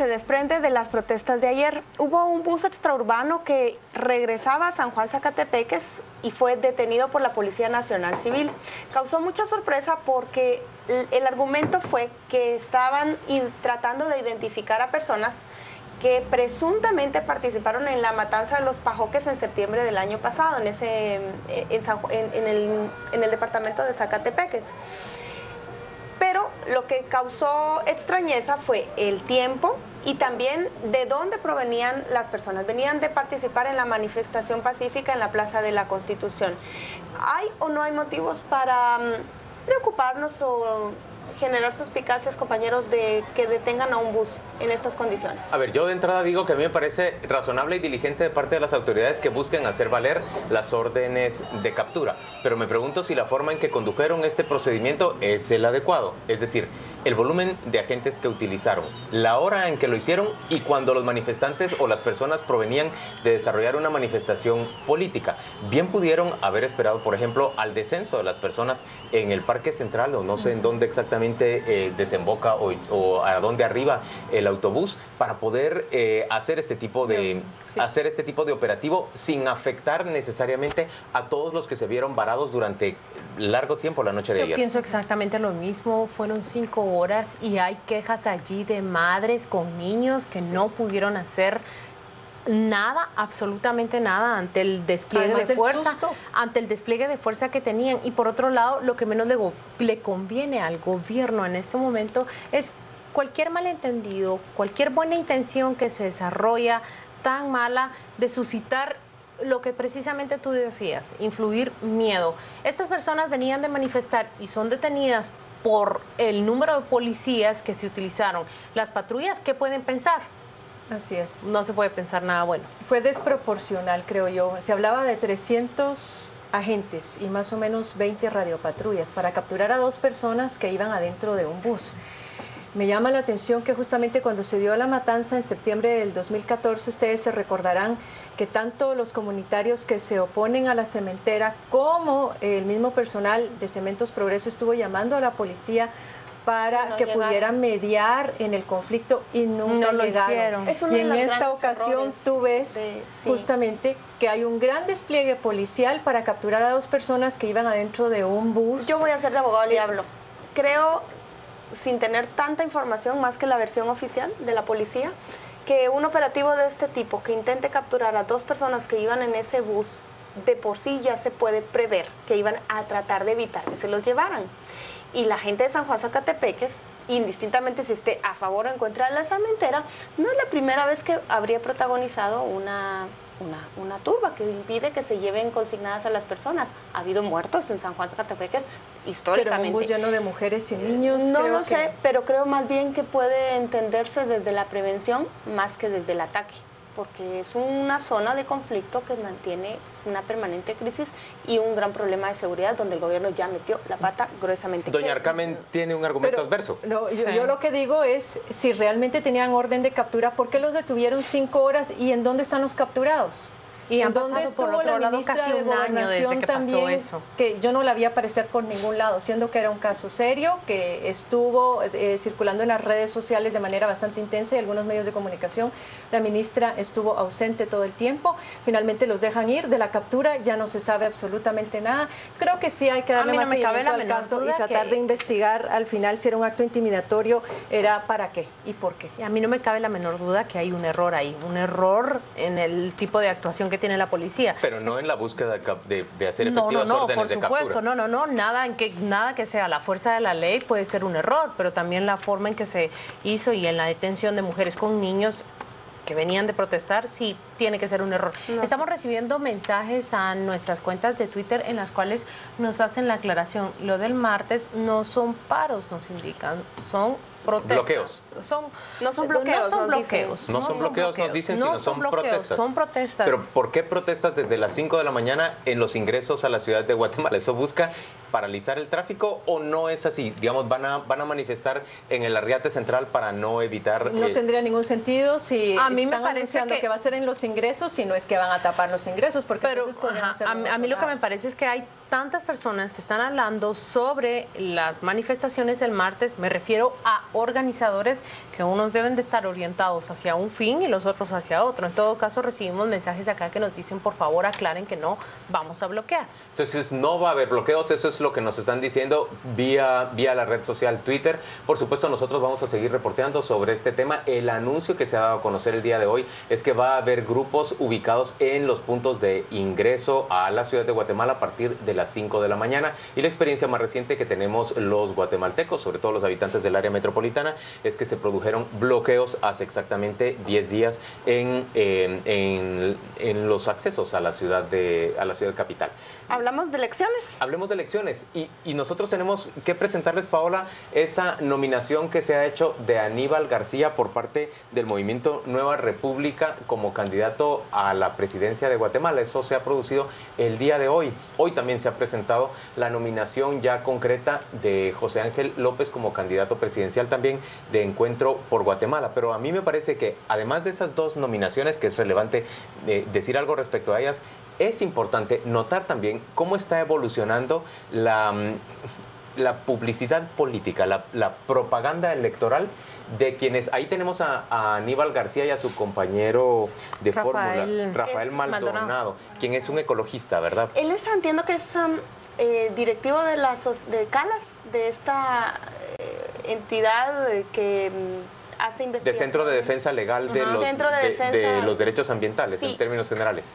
desprende de las protestas de ayer. Hubo un bus extraurbano que regresaba a San Juan Zacatepeques y fue detenido por la Policía Nacional Civil. Causó mucha sorpresa porque el argumento fue que estaban tratando de identificar a personas que presuntamente participaron en la matanza de los pajoques en septiembre del año pasado en el departamento de Zacatepeques. Pero lo que causó extrañeza fue el tiempo y también de dónde provenían las personas. Venían de participar en la manifestación pacífica en la Plaza de la Constitución. ¿Hay o no hay motivos para preocuparnos o generar suspicacias, compañeros, de que detengan a un bus en estas condiciones? A ver, yo de entrada digo que a mí me parece razonable y diligente de parte de las autoridades que busquen hacer valer las órdenes de captura, pero me pregunto si la forma en que condujeron este procedimiento es el adecuado, es decir, el volumen de agentes que utilizaron, la hora en que lo hicieron y cuando los manifestantes o las personas provenían de desarrollar una manifestación política. Bien pudieron haber esperado, por ejemplo, al descenso de las personas en el Parque Central o no sé en dónde exactamente desemboca o a dónde arriba el autobús para poder hacer este tipo de operativo sin afectar necesariamente a todos los que se vieron varados durante largo tiempo la noche de ayer. Yo pienso exactamente lo mismo, fueron 5 horas y hay quejas allí de madres con niños que no pudieron hacer nada, absolutamente nada ante el despliegue de fuerza, que tenían. Y por otro lado, lo que menos le conviene al gobierno en este momento es cualquier malentendido, cualquier buena intención que se desarrolla tan mala de suscitar lo que precisamente tú decías, influir miedo. Estas personas venían de manifestar y son detenidas por el número de policías que se utilizaron. Las patrullas, ¿qué pueden pensar? Así es. No se puede pensar nada bueno. Fue desproporcional, creo yo. Se hablaba de 300 agentes y más o menos 20 radiopatrullas para capturar a 2 personas que iban adentro de un bus. Me llama la atención que justamente cuando se dio la matanza en septiembre del 2014, ustedes se recordarán que tanto los comunitarios que se oponen a la cementera como el mismo personal de Cementos Progreso estuvo llamando a la policía para que pudieran mediar en el conflicto y nunca lo hicieron. Y en esta ocasión tú ves justamente que hay un gran despliegue policial para capturar a 2 personas que iban adentro de un bus. Yo voy a ser de abogado del diablo. Creo, sin tener tanta información más que la versión oficial de la policía, que un operativo de este tipo que intente capturar a 2 personas que iban en ese bus, de por sí ya se puede prever que iban a tratar de evitar que se los llevaran. Y la gente de San Juan Zacatepeques, indistintamente si esté a favor o en contra de la cementera, no es la primera vez que habría protagonizado una turba que impide que se lleven consignadas a las personas. Ha habido muertos en San Juan Zacatepeques históricamente. Pero un bus lleno de mujeres y niños. No lo sé, pero creo más bien que puede entenderse desde la prevención más que desde el ataque, porque es una zona de conflicto que mantiene una permanente crisis y un gran problema de seguridad donde el gobierno ya metió la pata gruesamente. Doña Arcamen tiene un argumento adverso. No, yo lo que digo es, si realmente tenían orden de captura, ¿por qué los detuvieron 5 horas y en dónde están los capturados? Y han pasado por otro lado casi un año desde que pasó eso. Que yo no la vi aparecer por ningún lado, siendo que era un caso serio, que estuvo circulando en las redes sociales de manera bastante intensa y algunos medios de comunicación. La ministra estuvo ausente todo el tiempo. Finalmente los dejan ir. De la captura ya no se sabe absolutamente nada. Creo que sí hay que darle más seguimiento al caso y tratar de investigar al final si era un acto intimidatorio, era para qué y por qué. Y a mí no me cabe la menor duda que hay un error ahí, un error en el tipo de actuación que tiene la policía. Pero no en la búsqueda de hacer efectivas órdenes de captura. Por supuesto, no, nada que sea la fuerza de la ley puede ser un error, pero también la forma en que se hizo y en la detención de mujeres con niños que venían de protestar, sí tiene que ser un error. Estamos recibiendo mensajes a nuestras cuentas de Twitter en las cuales nos hacen la aclaración. Lo del martes no son paros, nos indican, son protestas. Bloqueos. No son bloqueos, nos dicen, sino son protestas. Son protestas. Pero ¿por qué protestas desde las 5 de la mañana en los ingresos a la ciudad de Guatemala? ¿Eso busca paralizar el tráfico o no es así? Digamos, van a manifestar en el Arriate Central para no evitar... No tendría ningún sentido si a mí me parece que va a ser en los ingresos, si no es que van a tapar los ingresos, porque a mí lo que me parece es que hay tantas personas que están hablando sobre las manifestaciones del martes, me refiero a organizadores que unos deben de estar orientados hacia un fin y los otros hacia otro. En todo caso, recibimos mensajes acá que nos dicen, por favor, aclaren que no vamos a bloquear. Entonces, no va a haber bloqueos, eso es lo que nos están diciendo vía la red social Twitter. Por supuesto, nosotros vamos a seguir reporteando sobre este tema. El anuncio que se ha dado a conocer el día de hoy es que va a haber grupos ubicados en los puntos de ingreso a la ciudad de Guatemala a partir de las 5 de la mañana. Y la experiencia más reciente que tenemos los guatemaltecos, sobre todo los habitantes del área metropolitana, es que se produjeron bloqueos hace exactamente 10 días en los accesos a la ciudad capital. ¿Hablamos de elecciones? Hablemos de elecciones y nosotros tenemos que presentarles, Paola, esa nominación que se ha hecho de Aníbal García por parte del Movimiento Nueva República como candidato a la presidencia de Guatemala. Eso se ha producido el día de hoy. Hoy también se ha presentado la nominación ya concreta de José Ángel López como candidato presidencial también de Encuentro por Guatemala. Pero a mí me parece que además de esas dos nominaciones, que es relevante decir algo respecto a ellas, es importante notar también cómo está evolucionando la publicidad política, la propaganda electoral de quienes, ahí tenemos a Aníbal García y a su compañero de fórmula, Rafael Maldonado, quien es un ecologista, ¿verdad? Él entiendo que es directivo de Calas, de esta entidad que hace investigación. De Centro de Defensa Legal de los Derechos Ambientales, sí, en términos generales.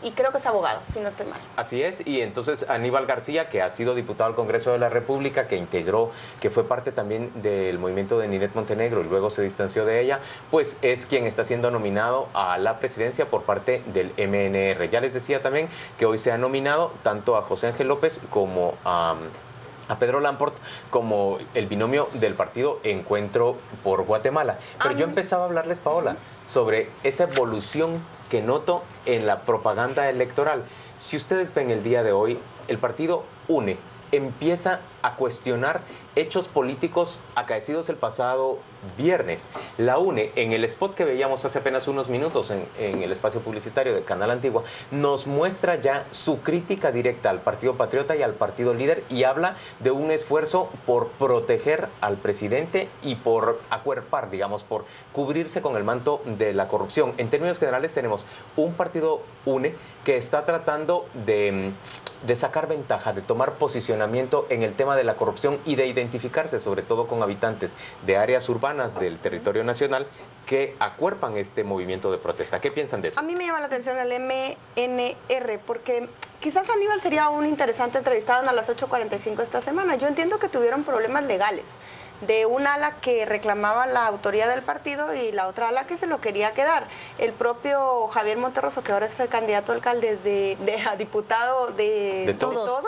Y creo que es abogado, si no estoy mal. Así es, y entonces Aníbal García, que ha sido diputado al Congreso de la República, que fue parte también del movimiento de Ninette Montenegro y luego se distanció de ella, pues es quien está siendo nominado a la presidencia por parte del MNR. Ya les decía también que hoy se ha nominado tanto a José Ángel López como a Pedro Lamport como el binomio del partido Encuentro por Guatemala. Pero yo empezaba a hablarles, Paola, sobre esa evolución que noto en la propaganda electoral. Si ustedes ven el día de hoy, el partido UNE empieza a cuestionar hechos políticos acaecidos el pasado viernes. La UNE, en el spot que veíamos hace apenas unos minutos en el espacio publicitario de Canal Antigua, nos muestra ya su crítica directa al Partido Patriota y al partido líder y habla de un esfuerzo por proteger al presidente y por acuerpar, digamos, por cubrirse con el manto de la corrupción. En términos generales tenemos un partido UNE que está tratando de sacar ventaja, de tomar posicionamiento en el tema de la corrupción y de identificarse sobre todo con habitantes de áreas urbanas del territorio nacional que acuerpan este movimiento de protesta. ¿Qué piensan de eso? A mí me llama la atención el MNR porque quizás Aníbal sería un interesante entrevistado a las 8:45 esta semana. Yo entiendo que tuvieron problemas legales de un ala que reclamaba la autoría del partido y la otra ala que se lo quería quedar. El propio Javier Monterroso, que ahora es el candidato a alcalde a diputado de todos,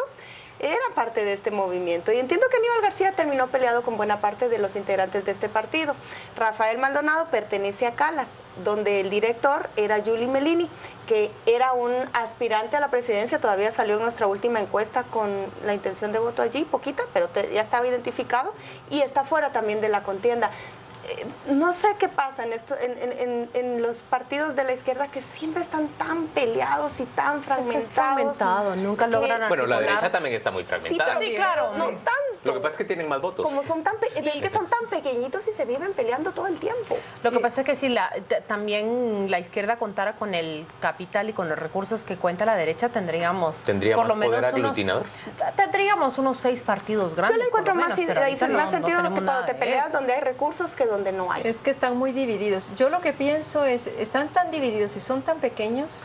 era parte de este movimiento. Y entiendo que Aníbal García terminó peleado con buena parte de los integrantes de este partido. Rafael Maldonado pertenece a Calas, donde el director era Yuli Melini, que era un aspirante a la presidencia, todavía salió en nuestra última encuesta con la intención de voto allí, poquita, pero ya estaba identificado y está fuera también de la contienda. No sé qué pasa en los partidos de la izquierda que siempre están tan peleados y tan fragmentados. Nunca logran. Bueno, la derecha también está muy fragmentada. Sí, claro, no tanto. Lo que pasa es que tienen más votos. Como son tan pequeñitos y se viven peleando todo el tiempo. Lo que pasa es que si también la izquierda contara con el capital y con los recursos que cuenta la derecha, tendríamos por lo menos poder aglutinador. Tendríamos unos 6 partidos grandes. Yo le encuentro más sentido que cuando te peleas eso. donde hay recursos que donde no hay. Es que están muy divididos. Yo lo que pienso es, están tan divididos y son tan pequeños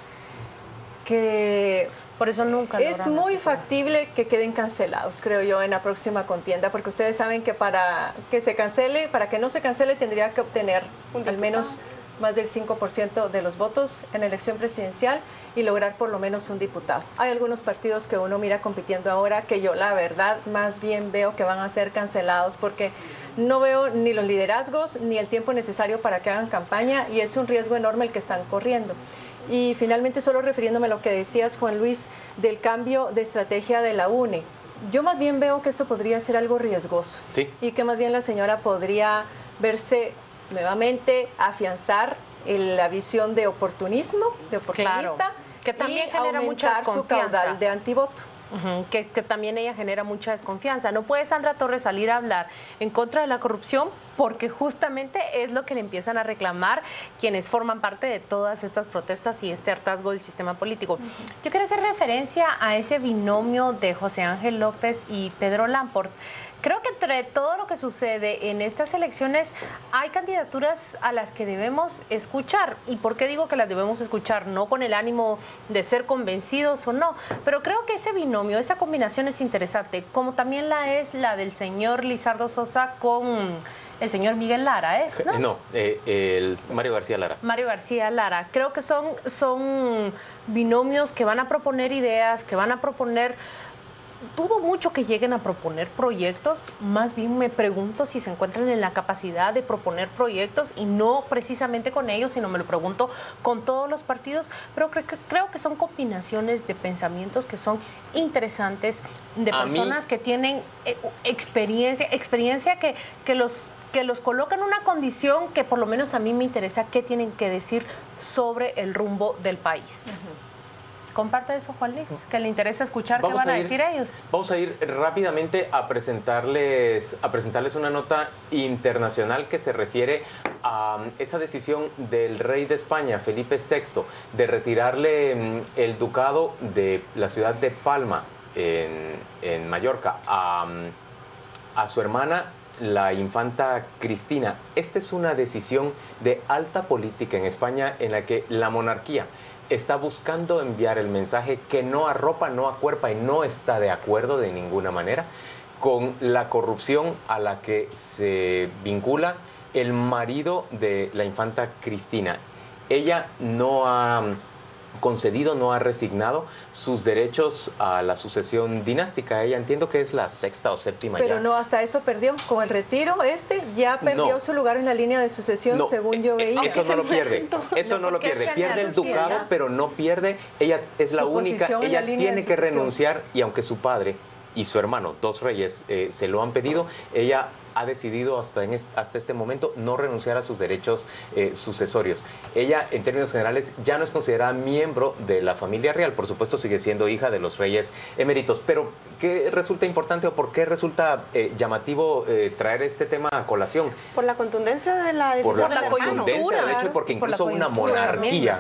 que por eso nunca es muy factible que queden cancelados, creo yo, en la próxima contienda, porque ustedes saben que para que no se cancele tendría que obtener al menos más del 5% de los votos en la elección presidencial y lograr por lo menos un diputado. Hay algunos partidos que uno mira compitiendo ahora que yo la verdad más bien veo que van a ser cancelados porque no veo ni los liderazgos ni el tiempo necesario para que hagan campaña y es un riesgo enorme el que están corriendo. Y finalmente, solo refiriéndome a lo que decías, Juan Luis, del cambio de estrategia de la UNE. Yo más bien veo que esto podría ser algo riesgoso. Sí. Y que más bien la señora podría verse nuevamente, afianzar la visión de oportunismo, de oportunista, claro, que también genera mucha desconfianza, su caudal de antivoto. Que también ella genera mucha desconfianza. No puede Sandra Torres salir a hablar en contra de la corrupción, porque justamente es lo que le empiezan a reclamar quienes forman parte de todas estas protestas y este hartazgo del sistema político. Yo quiero hacer referencia a ese binomio de José Ángel López y Pedro Lamport. Creo que entre todo lo que sucede en estas elecciones hay candidaturas a las que debemos escuchar. ¿Y por qué digo que las debemos escuchar? No con el ánimo de ser convencidos o no, pero creo que ese binomio, esa combinación es interesante, como también la es la del señor Lizardo Sosa con el señor Miguel Lara, ¿es? No, el Mario García Lara. Mario García Lara. Creo que son binomios que van a proponer ideas, que van a proponer... Dudo mucho que lleguen a proponer proyectos, más bien me pregunto si se encuentran en la capacidad de proponer proyectos y no precisamente con ellos, sino me lo pregunto con todos los partidos, pero creo que son combinaciones de pensamientos que son interesantes, de personas que tienen experiencia que los coloca en una condición que por lo menos a mí me interesa qué tienen que decir sobre el rumbo del país. Comparte eso, Juan Luis, que le interesa escuchar qué van a decir ellos. Vamos a ir rápidamente a presentarles una nota internacional que se refiere a esa decisión del rey de España, Felipe VI, de retirarle el ducado de la ciudad de Palma, en Mallorca, a su hermana, la infanta Cristina. Esta es una decisión de alta política en España en la que la monarquía está buscando enviar el mensaje que no arropa, no acuerpa y no está de acuerdo de ninguna manera con la corrupción a la que se vincula el marido de la infanta Cristina. Ella no ha concedido, no ha resignado sus derechos a la sucesión dinástica. Ella entiendo que es la sexta o séptima. Pero ya. No, hasta eso perdió. Con el retiro ya perdió su lugar en la línea de sucesión, según yo veía. Eso no lo pierde. Eso no lo pierde. Pierde el ducado, pero no pierde. Ella es la única. Ella tiene que renunciar, y aunque su padre y su hermano, dos reyes, se lo han pedido, ella ha decidido hasta este momento no renunciar a sus derechos sucesorios. Ella, en términos generales, ya no es considerada miembro de la familia real. Por supuesto, sigue siendo hija de los reyes eméritos. Pero, ¿qué resulta importante o por qué resulta llamativo traer este tema a colación? Por la contundencia de la decisión. Por la contundencia del hecho, porque incluso una monarquía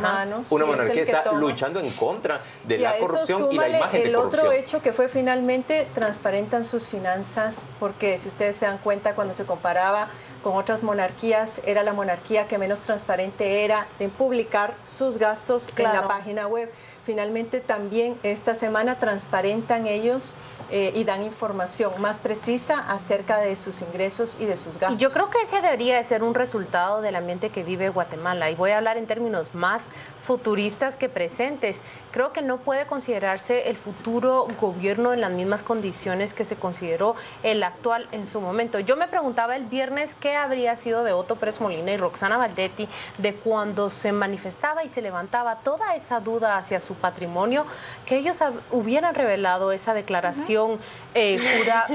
está luchando en contra de la corrupción y la imagen de corrupción. El otro hecho que fue finalmente transparentan sus finanzas, porque si ustedes se dan cuenta, cuando se comparaba con otras monarquías, era la monarquía que menos transparente era en publicar sus gastos en la página web. Finalmente también esta semana transparentan ellos y dan información más precisa acerca de sus ingresos y de sus gastos. Y yo creo que ese debería de ser un resultado del ambiente que vive Guatemala, y voy a hablar en términos más futuristas que presentes. Creo que no puede considerarse el futuro gobierno en las mismas condiciones que se consideró el actual en su momento. Yo me preguntaba el viernes qué habría sido de Otto Pérez Molina y Roxana Valdetti de cuando se manifestaba y se levantaba toda esa duda hacia su patrimonio, que ellos hubieran revelado esa declaración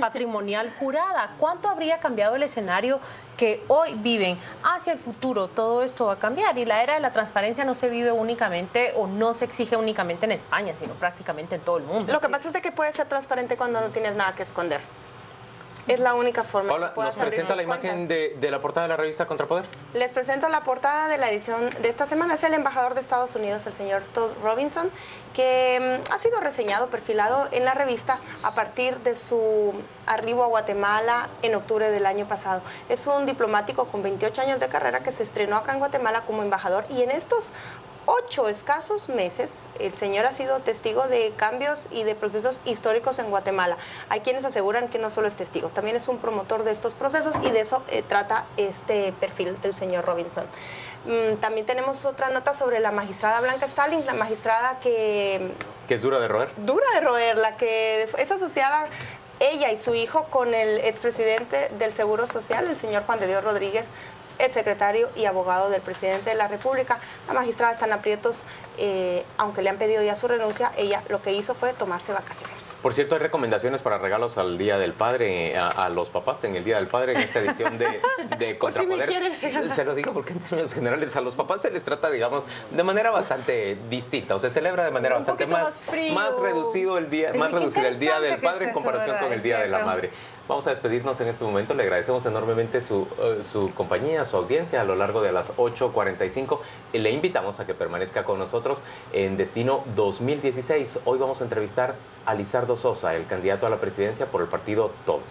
patrimonial jurada. ¿Cuánto habría cambiado el escenario que hoy viven? Hacia el futuro todo esto va a cambiar, y la era de la transparencia no se vive únicamente o no se exige únicamente en España, sino prácticamente en todo el mundo. Lo que pasa es de que puedes ser transparente cuando no tienes nada que esconder. Es la única forma. Hola, ¿nos presenta la imagen de la portada de la revista Contrapoder? Les presento la portada de la edición de esta semana. Es el embajador de Estados Unidos, el señor Todd Robinson, que ha sido reseñado, perfilado en la revista a partir de su arribo a Guatemala en octubre del año pasado. Es un diplomático con 28 años de carrera que se estrenó acá en Guatemala como embajador, y en estos 8 escasos meses, el señor ha sido testigo de cambios y de procesos históricos en Guatemala. Hay quienes aseguran que no solo es testigo, también es un promotor de estos procesos, y de eso trata este perfil del señor Robinson. También tenemos otra nota sobre la magistrada Blanca Stalin, la magistrada que es dura de roer. Dura de roer, la que es asociada, ella y su hijo, con el expresidente del Seguro Social, el señor Juan de Dios Rodríguez, el secretario y abogado del presidente de la República. La magistrada está en aprietos, aunque le han pedido ya su renuncia. Ella lo que hizo fue tomarse vacaciones. Por cierto, hay recomendaciones para regalos al Día del Padre, a los papás en el Día del Padre, en esta edición de Contrapoder. Se lo digo porque en términos generales a los papás se les trata, digamos, de manera bastante distinta, o se celebra de manera bastante más reducido el día, más reducido el Día del Padre en comparación con el Día de la Madre. Vamos a despedirnos en este momento. Le agradecemos enormemente su compañía, su audiencia a lo largo de las 8:45. Le invitamos a que permanezca con nosotros en Destino 2016. Hoy vamos a entrevistar a Lizardo Sosa, el candidato a la presidencia por el partido Todos.